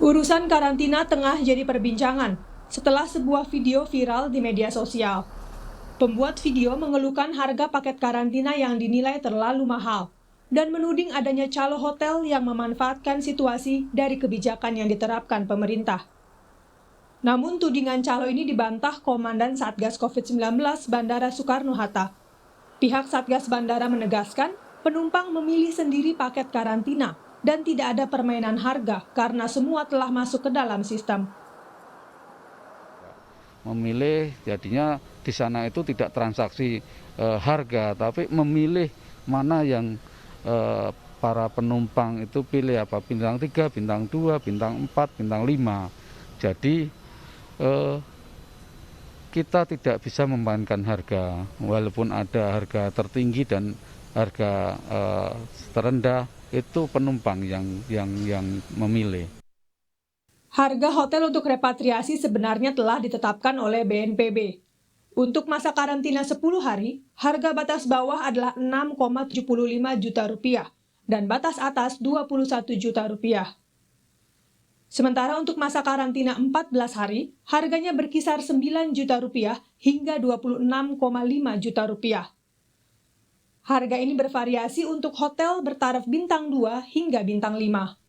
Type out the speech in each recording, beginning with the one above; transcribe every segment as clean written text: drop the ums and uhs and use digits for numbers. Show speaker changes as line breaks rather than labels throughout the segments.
Urusan karantina tengah jadi perbincangan setelah sebuah video viral di media sosial. Pembuat video mengeluhkan harga paket karantina yang dinilai terlalu mahal dan menuding adanya calo hotel yang memanfaatkan situasi dari kebijakan yang diterapkan pemerintah. Namun tudingan calo ini dibantah Komandan Satgas COVID-19 Bandara Soekarno-Hatta. Pihak Satgas Bandara menegaskan penumpang memilih sendiri paket karantina dan tidak ada permainan harga karena semua telah masuk ke dalam sistem.
Memilih jadinya di sana itu tidak transaksi harga, tapi memilih mana yang para penumpang itu pilih apa, bintang 3, bintang 2, bintang 4, bintang 5. Jadi kita tidak bisa memainkan harga, walaupun ada harga tertinggi dan harga terendah, itu penumpang yang memilih.
Harga hotel untuk repatriasi sebenarnya telah ditetapkan oleh BNPB. Untuk masa karantina 10 hari, harga batas bawah adalah 6,75 juta rupiah dan batas atas 21 juta rupiah. Sementara untuk masa karantina 14 hari, harganya berkisar 9 juta rupiah hingga 26,5 juta rupiah. Harga ini bervariasi untuk hotel bertaraf bintang 2 hingga bintang 5.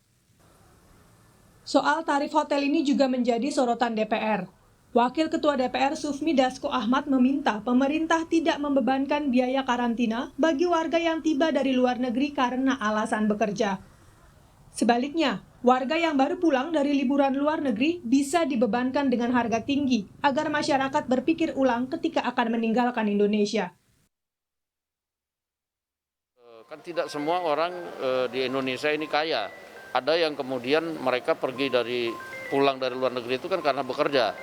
Soal tarif hotel ini juga menjadi sorotan DPR. Wakil Ketua DPR Sufmi Dasko Ahmad meminta pemerintah tidak membebankan biaya karantina bagi warga yang tiba dari luar negeri karena alasan bekerja. Sebaliknya, warga yang baru pulang dari liburan luar negeri bisa dibebankan dengan harga tinggi agar masyarakat berpikir ulang ketika akan meninggalkan Indonesia.
Kan tidak semua orang di Indonesia ini kaya. Ada yang kemudian mereka pulang dari luar negeri itu kan karena bekerja,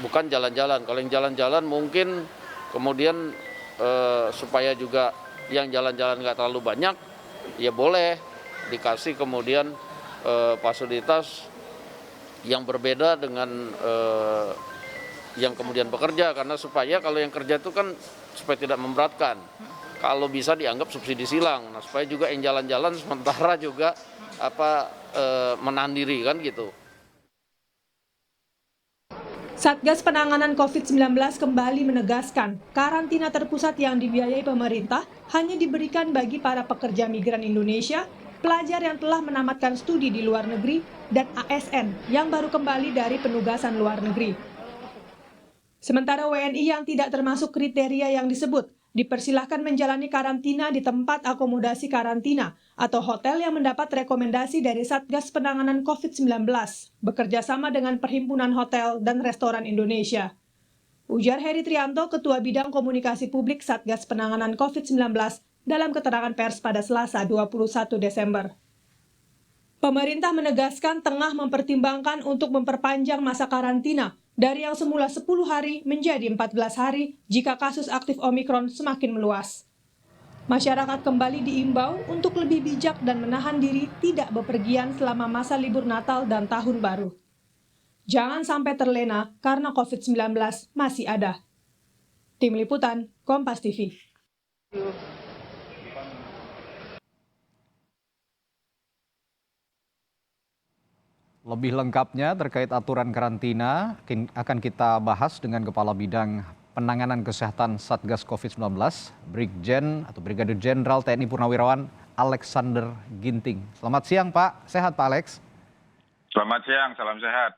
bukan jalan-jalan. Kalau yang jalan-jalan mungkin kemudian supaya juga yang jalan-jalan nggak terlalu banyak, ya boleh dikasih kemudian fasilitas yang berbeda dengan yang kemudian bekerja, karena supaya kalau yang kerja itu kan supaya tidak memberatkan. Kalau bisa dianggap subsidi silang, nah supaya juga yang jalan-jalan sementara juga menahan diri kan gitu.
Satgas Penanganan COVID-19 kembali menegaskan karantina terpusat yang dibiayai pemerintah hanya diberikan bagi para pekerja migran Indonesia, pelajar yang telah menamatkan studi di luar negeri, dan ASN yang baru kembali dari penugasan luar negeri. Sementara WNI yang tidak termasuk kriteria yang disebut, dipersilahkan menjalani karantina di tempat akomodasi karantina atau hotel yang mendapat rekomendasi dari Satgas Penanganan COVID-19, bekerja sama dengan Perhimpunan Hotel dan Restoran Indonesia. Ujar Heri Trianto, Ketua Bidang Komunikasi Publik Satgas Penanganan COVID-19, dalam keterangan pers pada Selasa 21 Desember. Pemerintah menegaskan tengah mempertimbangkan untuk memperpanjang masa karantina dari yang semula 10 hari menjadi 14 hari jika kasus aktif Omikron semakin meluas. Masyarakat kembali diimbau untuk lebih bijak dan menahan diri tidak bepergian selama masa libur Natal dan Tahun Baru. Jangan sampai terlena karena COVID-19 masih ada. Tim Liputan, Kompas TV.
Lebih lengkapnya terkait aturan karantina akan kita bahas dengan Kepala Bidang Penanganan Kesehatan Satgas COVID-19, Brigadir Jenderal TNI Purnawirawan Alexander Ginting. Selamat siang Pak, sehat Pak Alex?
Selamat siang, salam sehat.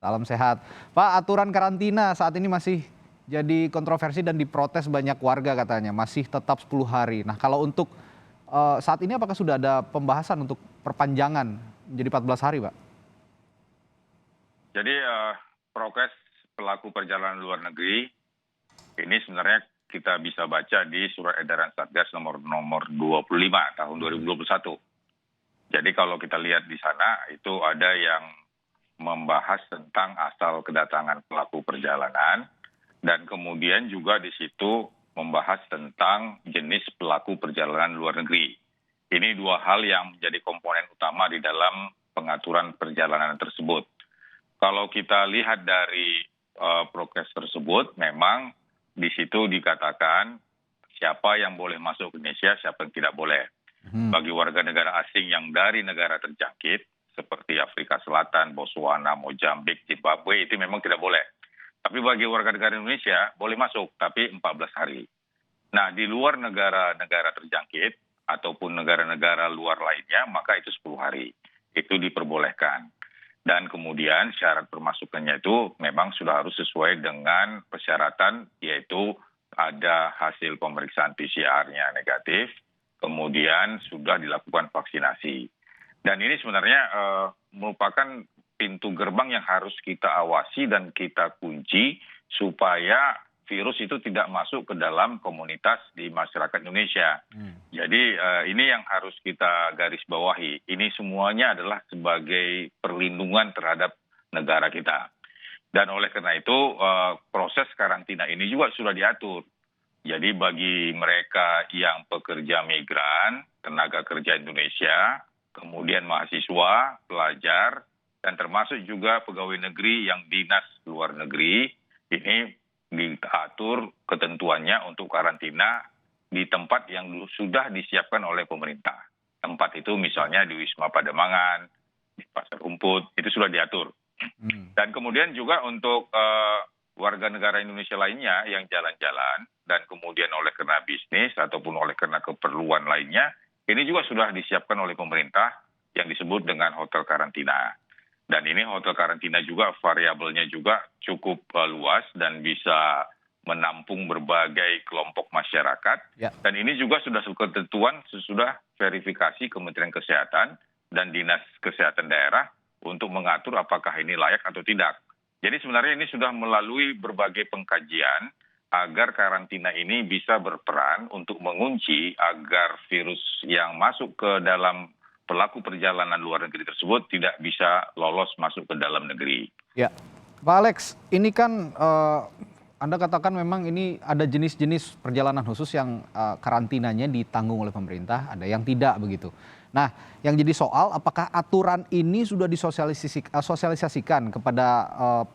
Salam sehat. Pak, aturan karantina saat ini masih jadi kontroversi dan diprotes banyak warga katanya, masih tetap 10 hari. Nah kalau untuk saat ini apakah sudah ada pembahasan untuk perpanjangan menjadi 14 hari Pak?
Jadi prokes pelaku perjalanan luar negeri ini sebenarnya kita bisa baca di surat edaran Satgas nomor 25 tahun 2021. Jadi kalau kita lihat di sana itu ada yang membahas tentang asal kedatangan pelaku perjalanan dan kemudian juga di situ membahas tentang jenis pelaku perjalanan luar negeri. Ini dua hal yang menjadi komponen utama di dalam pengaturan perjalanan tersebut. Kalau kita lihat dari prokes tersebut, memang di situ dikatakan siapa yang boleh masuk ke Indonesia, siapa yang tidak boleh. Bagi warga negara asing yang dari negara terjangkit, seperti Afrika Selatan, Botswana, Mozambik, Zimbabwe itu memang tidak boleh. Tapi bagi warga negara Indonesia boleh masuk, tapi 14 hari. Nah, di luar negara-negara terjangkit ataupun negara-negara luar lainnya, maka itu 10 hari. Itu diperbolehkan. Dan kemudian syarat permasukannya itu memang sudah harus sesuai dengan persyaratan, yaitu ada hasil pemeriksaan PCR-nya negatif, kemudian sudah dilakukan vaksinasi. Dan ini sebenarnya merupakan pintu gerbang yang harus kita awasi dan kita kunci supaya virus itu tidak masuk ke dalam komunitas di masyarakat Indonesia. Jadi ini yang harus kita garis bawahi. Ini semuanya adalah sebagai perlindungan terhadap negara kita. Dan oleh karena itu proses karantina ini juga sudah diatur. Jadi bagi mereka yang pekerja migran, tenaga kerja Indonesia, kemudian mahasiswa, pelajar, dan termasuk juga pegawai negeri yang dinas luar negeri, ini diatur ketentuannya untuk karantina di tempat yang sudah disiapkan oleh pemerintah. Tempat itu misalnya di Wisma Pademangan, di Pasar Rumput, itu sudah diatur. Dan kemudian juga untuk warga negara Indonesia lainnya yang jalan-jalan dan kemudian oleh karena bisnis ataupun oleh karena keperluan lainnya, ini juga sudah disiapkan oleh pemerintah yang disebut dengan hotel karantina. Dan ini hotel karantina juga variabelnya juga cukup luas dan bisa menampung berbagai kelompok masyarakat.
Ya.
Dan ini juga sudah ketentuan sesudah verifikasi Kementerian Kesehatan dan Dinas Kesehatan Daerah untuk mengatur apakah ini layak atau tidak. Jadi sebenarnya ini sudah melalui berbagai pengkajian agar karantina ini bisa berperan untuk mengunci agar virus yang masuk ke dalam pelaku perjalanan luar negeri tersebut tidak bisa lolos masuk ke dalam negeri.
Ya, Pak Alex, ini kan Anda katakan memang ini ada jenis-jenis perjalanan khusus yang karantinanya ditanggung oleh pemerintah, ada yang tidak begitu. Nah, yang jadi soal apakah aturan ini sudah disosialisasikan kepada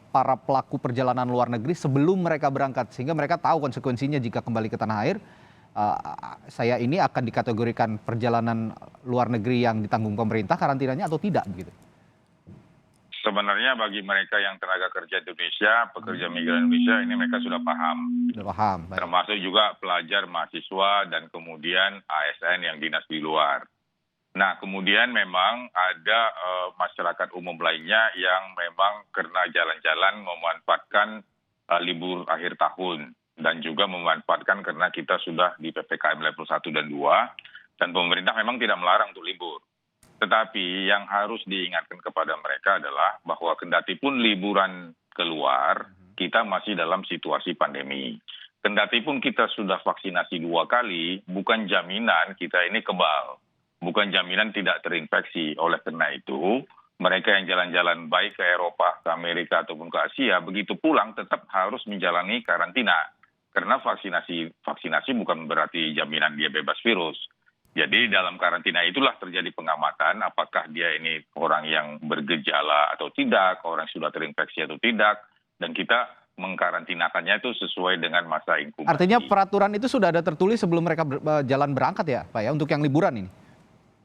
para pelaku perjalanan luar negeri sebelum mereka berangkat, sehingga mereka tahu konsekuensinya jika kembali ke tanah air, saya ini akan dikategorikan perjalanan luar negeri yang ditanggung pemerintah karantinanya atau tidak begitu?
Sebenarnya bagi mereka yang tenaga kerja Indonesia, pekerja migran Indonesia, ini mereka sudah paham.
Sudah paham. Baik.
Termasuk juga pelajar, mahasiswa, dan kemudian ASN yang dinas di luar. Nah, kemudian memang ada masyarakat umum lainnya yang memang karena jalan-jalan memanfaatkan libur akhir tahun. Dan juga memanfaatkan karena kita sudah di PPKM level 1 dan 2, dan pemerintah memang tidak melarang untuk libur. Tetapi yang harus diingatkan kepada mereka adalah bahwa kendati pun liburan keluar, kita masih dalam situasi pandemi. Kendati pun kita sudah vaksinasi 2 kali, bukan jaminan kita ini kebal. Bukan jaminan tidak terinfeksi. Oleh karena itu, mereka yang jalan-jalan baik ke Eropa, ke Amerika, ataupun ke Asia, begitu pulang tetap harus menjalani karantina. Karena vaksinasi bukan berarti jaminan dia bebas virus. Jadi dalam karantina itulah terjadi pengamatan apakah dia ini orang yang bergejala atau tidak, orang yang sudah terinfeksi atau tidak, dan kita mengkarantinakannya itu sesuai dengan masa inkubasi.
Artinya peraturan itu sudah ada tertulis sebelum mereka jalan berangkat ya, Pak ya, untuk yang liburan ini?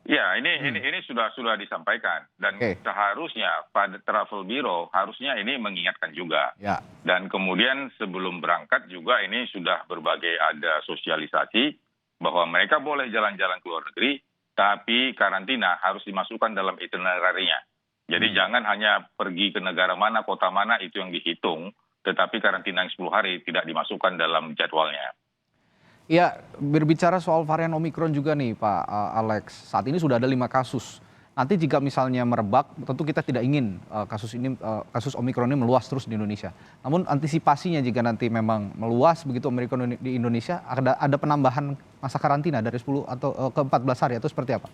Ya, ini sudah disampaikan, dan seharusnya pada travel bureau harusnya ini mengingatkan juga.
Ya. Dan
kemudian sebelum berangkat juga ini sudah berbagai ada sosialisasi bahwa mereka boleh jalan-jalan ke luar negeri, tapi karantina harus dimasukkan dalam itinerary-nya. Jadi jangan hanya pergi ke negara mana, kota mana itu yang dihitung, tetapi karantina yang 10 hari tidak dimasukkan dalam jadwalnya.
Ya, berbicara soal varian Omikron juga nih Pak Alex, saat ini sudah ada 5 kasus. Nanti jika misalnya merebak, tentu kita tidak ingin kasus Omikron ini meluas terus di Indonesia. Namun antisipasinya jika nanti memang meluas begitu Omikron di Indonesia, ada penambahan masa karantina dari 10 atau ke 14 hari atau seperti apa?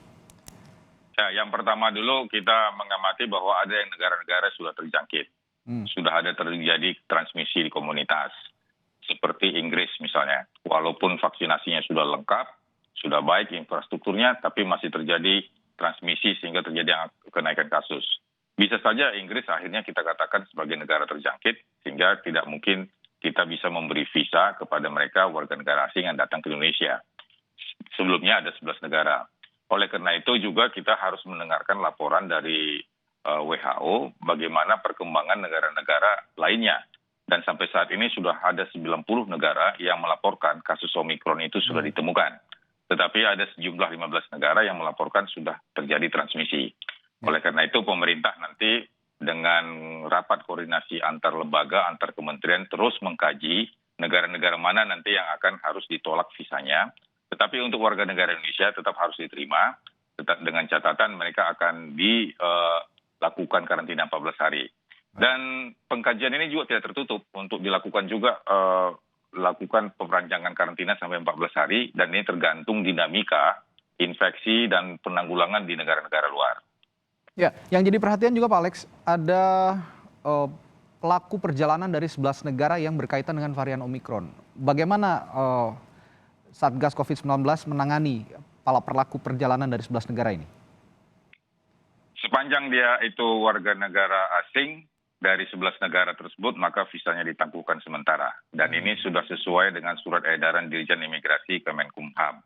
Ya, yang pertama dulu kita mengamati bahwa ada yang negara-negara sudah terjangkit. Sudah ada terjadi transmisi di komunitas. Seperti Inggris misalnya, walaupun vaksinasinya sudah lengkap, sudah baik infrastrukturnya, tapi masih terjadi transmisi sehingga terjadi kenaikan kasus. Bisa saja Inggris akhirnya kita katakan sebagai negara terjangkit, sehingga tidak mungkin kita bisa memberi visa kepada mereka warga negara asing yang datang ke Indonesia. Sebelumnya ada 11 negara. Oleh karena itu juga kita harus mendengarkan laporan dari WHO bagaimana perkembangan negara-negara lainnya. Dan sampai saat ini sudah ada 90 negara yang melaporkan kasus Omikron itu sudah ditemukan. Tetapi ada sejumlah 15 negara yang melaporkan sudah terjadi transmisi. Oleh karena itu pemerintah nanti dengan rapat koordinasi antar lembaga, antar kementerian terus mengkaji negara-negara mana nanti yang akan harus ditolak visanya. Tetapi untuk warga negara Indonesia tetap harus diterima, tetap dengan catatan mereka akan dilakukan karantina 14 hari. Dan pengkajian ini juga tidak tertutup untuk dilakukan juga lakukan perancangan karantina sampai 14 hari dan ini tergantung dinamika infeksi dan penanggulangan di negara-negara luar.
Ya, yang jadi perhatian juga Pak Alex, ada pelaku perjalanan dari 11 negara yang berkaitan dengan varian Omikron. Bagaimana Satgas COVID-19 menangani para pelaku perjalanan dari 11 negara ini?
Sepanjang dia itu warga negara asing dari 11 negara tersebut, maka visanya ditangguhkan sementara. Dan ini sudah sesuai dengan surat edaran Dirjen Imigrasi Kemenkumham.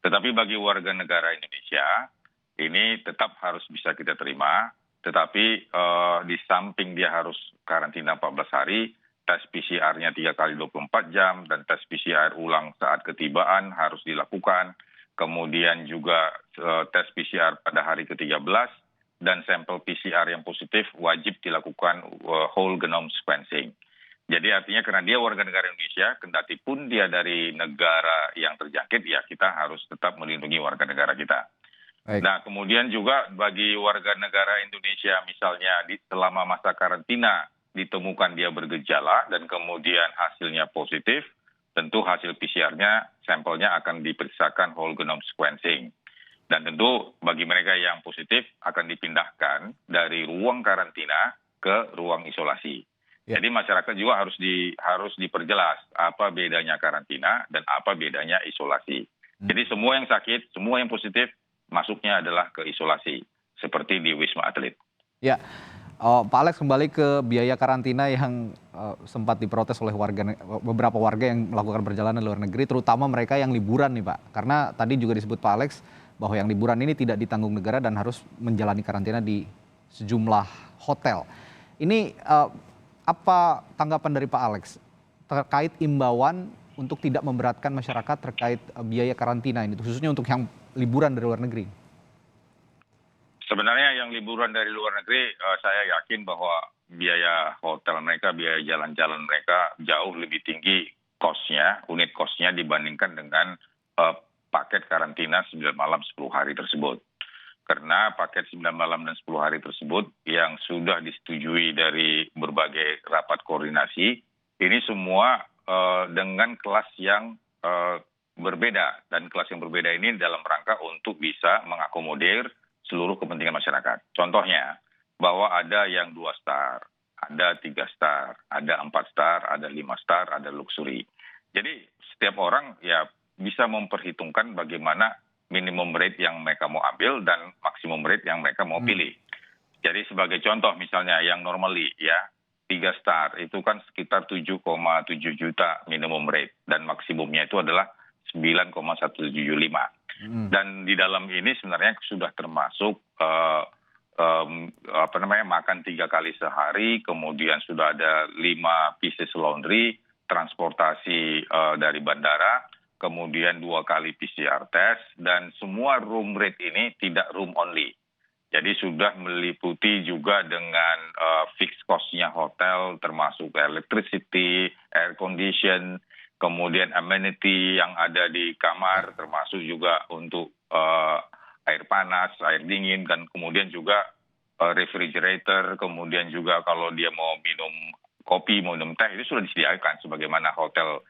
Tetapi bagi warga negara Indonesia, ini tetap harus bisa kita terima, tetapi di samping dia harus karantina 14 hari, tes PCR-nya 3 kali 24 jam, dan tes PCR ulang saat ketibaan harus dilakukan. Kemudian juga tes PCR pada hari ke-13, dan sampel PCR yang positif wajib dilakukan whole genome sequencing. Jadi artinya karena dia warga negara Indonesia, kendati pun dia dari negara yang terjangkit, ya kita harus tetap melindungi warga negara kita.
Baik.
Nah, kemudian juga bagi warga negara Indonesia misalnya selama masa karantina ditemukan dia bergejala dan kemudian hasilnya positif, tentu hasil PCR-nya, sampelnya akan diperiksakan whole genome sequencing. Dan tentu bagi mereka yang positif akan dipindahkan dari ruang karantina ke ruang isolasi.
Ya.
Jadi masyarakat juga harus diperjelas apa bedanya karantina dan apa bedanya isolasi. Jadi semua yang sakit, semua yang positif, masuknya adalah ke isolasi, seperti di Wisma Atlet.
Ya, Pak Alex, kembali ke biaya karantina yang sempat diprotes oleh beberapa warga yang melakukan perjalanan luar negeri, terutama mereka yang liburan nih Pak. Karena tadi juga disebut Pak Alex bahwa yang liburan ini tidak ditanggung negara dan harus menjalani karantina di sejumlah hotel. Ini apa tanggapan dari Pak Alex terkait imbauan untuk tidak memberatkan masyarakat terkait biaya karantina ini, khususnya untuk yang liburan dari luar negeri?
Sebenarnya yang liburan dari luar negeri, saya yakin bahwa biaya hotel mereka, biaya jalan-jalan mereka jauh lebih tinggi cost-nya, unit cost-nya dibandingkan dengan paket karantina 9 malam 10 hari tersebut. Karena paket 9 malam dan 10 hari tersebut yang sudah disetujui dari berbagai rapat koordinasi, ini semua dengan kelas yang berbeda. Dan kelas yang berbeda ini dalam rangka untuk bisa mengakomodir seluruh kepentingan masyarakat. Contohnya, bahwa ada yang 2 star, ada 3 star, ada 4 star, ada 5 star, ada luxury. Jadi setiap orang ya bisa memperhitungkan bagaimana minimum rate yang mereka mau ambil dan maksimum rate yang mereka mau pilih. Jadi sebagai contoh misalnya yang normally ya 3 star itu kan sekitar 7,7 juta minimum rate dan maksimumnya itu adalah 9,175. Dan di dalam ini sebenarnya sudah termasuk makan 3 kali sehari, kemudian sudah ada 5 pieces laundry, transportasi dari bandara, kemudian 2 kali PCR test, dan semua room rate ini tidak room only. Jadi sudah meliputi juga dengan fixed cost-nya hotel, termasuk electricity, air condition, kemudian amenity yang ada di kamar, termasuk juga untuk air panas, air dingin, dan kemudian juga refrigerator, kemudian juga kalau dia mau minum kopi, mau minum teh, itu sudah disediakan sebagaimana hotel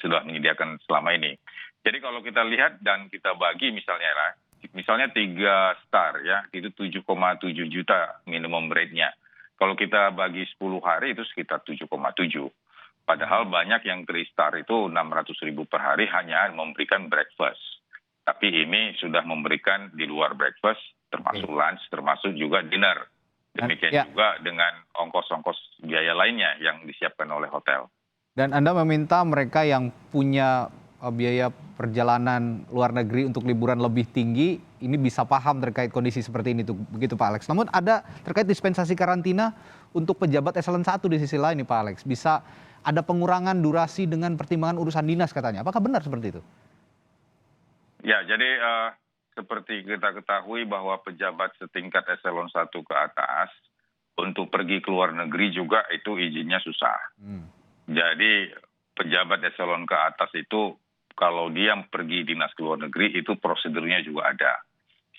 sudah menyediakan selama ini. Jadi kalau kita lihat dan kita bagi misalnya 3 star ya, itu 7,7 juta minimum rate-nya. Kalau kita bagi 10 hari itu sekitar 7,7. Padahal banyak yang 3 star itu 600.000 per hari hanya memberikan breakfast. Tapi ini sudah memberikan di luar breakfast, termasuk lunch, termasuk juga dinner. Demikian juga dengan ongkos-ongkos biaya lainnya yang disiapkan oleh hotel.
Dan Anda meminta mereka yang punya biaya perjalanan luar negeri untuk liburan lebih tinggi, ini bisa paham terkait kondisi seperti ini tuh, begitu Pak Alex. Namun ada terkait dispensasi karantina untuk pejabat eselon 1 di sisi lain nih Pak Alex. Bisa ada pengurangan durasi dengan pertimbangan urusan dinas katanya. Apakah benar seperti itu?
Ya, jadi seperti kita ketahui bahwa pejabat setingkat eselon 1 ke atas untuk pergi ke luar negeri juga itu izinnya susah. Jadi pejabat eselon ke atas itu kalau dia pergi dinas ke luar negeri itu prosedurnya juga ada.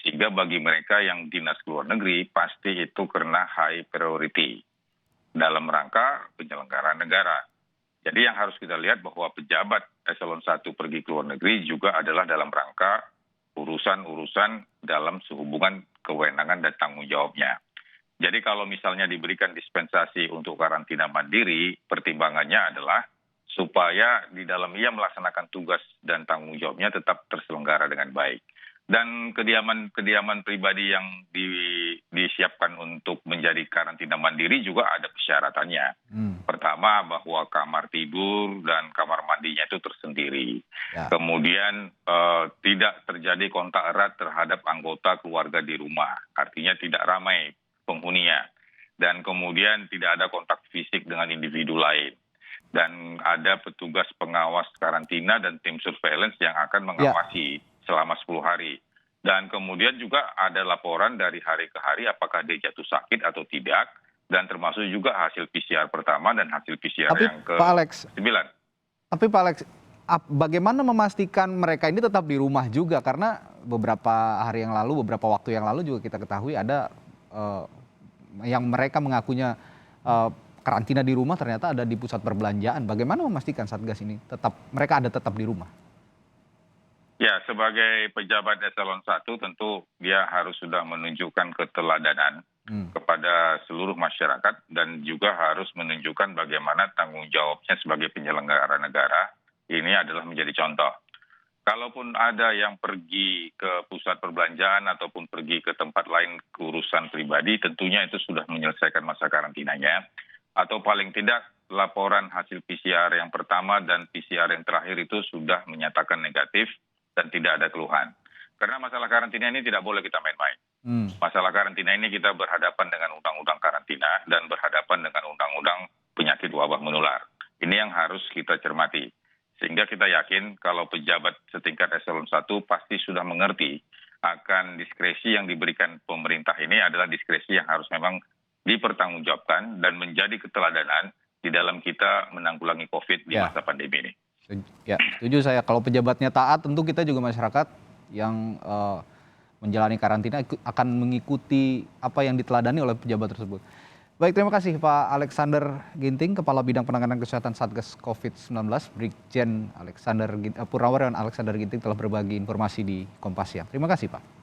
Sehingga bagi mereka yang dinas ke luar negeri pasti itu karena high priority dalam rangka penyelenggaraan negara. Jadi yang harus kita lihat bahwa pejabat eselon 1 pergi ke luar negeri juga adalah dalam rangka urusan-urusan dalam sehubungan kewenangan dan tanggung jawabnya. Jadi kalau misalnya diberikan dispensasi untuk karantina mandiri, pertimbangannya adalah supaya di dalam ia melaksanakan tugas dan tanggung jawabnya tetap terselenggara dengan baik. Dan kediaman pribadi yang disiapkan untuk menjadi karantina mandiri juga ada persyaratannya. Pertama bahwa kamar tidur dan kamar mandinya itu tersendiri.
Ya.
Kemudian tidak terjadi kontak erat terhadap anggota keluarga di rumah. Artinya tidak ramai penghuninya. Dan kemudian tidak ada kontak fisik dengan individu lain. Dan ada petugas pengawas karantina dan tim surveillance yang akan mengawasi selama 10 hari. Dan kemudian juga ada laporan dari hari ke hari apakah dia jatuh sakit atau tidak. Dan termasuk juga hasil PCR pertama dan hasil PCR
Tapi,
yang ke
Pak Alex,
9.
Tapi Pak Alex, bagaimana memastikan mereka ini tetap di rumah juga? Karena beberapa hari yang lalu, beberapa waktu yang lalu juga kita ketahui ada yang mereka mengakunya karantina di rumah ternyata ada di pusat perbelanjaan. Bagaimana memastikan Satgas ini mereka ada tetap di rumah?
Ya, sebagai pejabat eselon 1 tentu dia harus sudah menunjukkan keteladanan kepada seluruh masyarakat dan juga harus menunjukkan bagaimana tanggung jawabnya sebagai penyelenggara negara ini adalah menjadi contoh. Kalaupun ada yang pergi ke pusat perbelanjaan ataupun pergi ke tempat lain ke urusan pribadi, tentunya itu sudah menyelesaikan masa karantinanya. Atau paling tidak laporan hasil PCR yang pertama dan PCR yang terakhir itu sudah menyatakan negatif dan tidak ada keluhan. Karena masalah karantina ini tidak boleh kita main-main. Masalah karantina ini kita berhadapan dengan undang-undang karantina dan berhadapan dengan undang-undang penyakit wabah menular. Ini yang harus kita cermati. Sehingga kita yakin kalau pejabat setingkat eselon 1 pasti sudah mengerti akan diskresi yang diberikan pemerintah ini adalah diskresi yang harus memang dipertanggungjawabkan dan menjadi keteladanan di dalam kita menanggulangi COVID di masa pandemi ini.
Ya, setuju saya. Kalau pejabatnya taat, tentu kita juga masyarakat yang menjalani karantina akan mengikuti apa yang diteladani oleh pejabat tersebut. Baik, terima kasih Pak Alexander Ginting, Kepala Bidang Penanganan Kesehatan Satgas COVID-19, Brigjen Purnawirawan Alexander Ginting telah berbagi informasi di Kompas Siang. Terima kasih Pak.